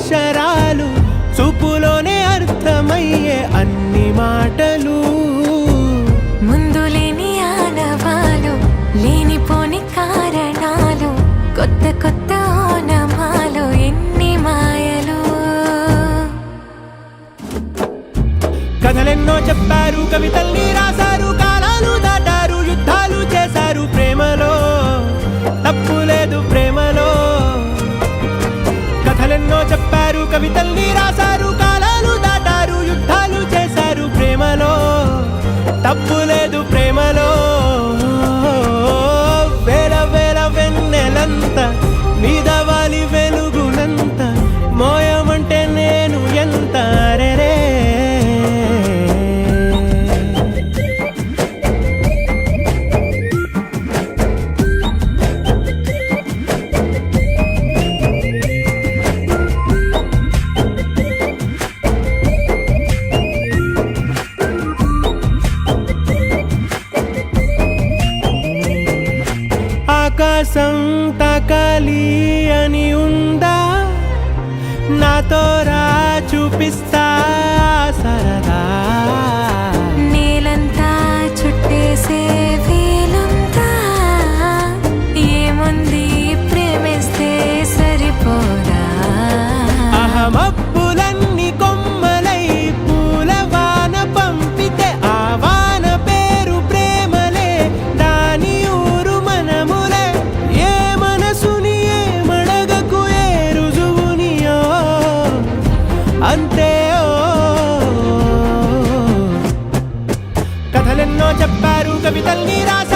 అక్షరాలు చూపులోనే అర్థమయ్యే అన్ని మాటలు ముందు లేని ఆనవాలు లేనిపోని కారణాలు కొత్త కొత్త ఓనమాలు ఎన్ని మాయలు కథలెన్నో చెప్పారు కవితల్ని రాశారు కాలాలు దాటారు యుద్ధాలు చేశారు ప్రేమలో తప్పు లేదు ప్రేమలో కథలెన్నో చెప్పారు కవితల్ని రాశారు కాలాలు దాటారు యుద్ధాలు చేశారు ప్రేమలో తప్పు లేదు ప్రేమలో వేల వేల వెన్నెలంత మీద వాలి వెలుగునంత మోయమంటే నేను ఎంత రే ఆకాశం తాకాలి అని ఉందా నాతో రా చూపిస్తా సరదా నేలంతా చుట్టేసే వీలుందా ఏముంది ప్రేమిస్తే సరిపోదా అహమప్పులన్నీ కొమ్మలై పూల వాన పంపితే ఆ వాన పేరు ప్రేమలే దాని ఊరు మనములే ఏ మనసుని ఏ మడగకు ఏ రుజువునియో అంతే కథలెన్నో చెప్పారు కవితల్ని రాశారు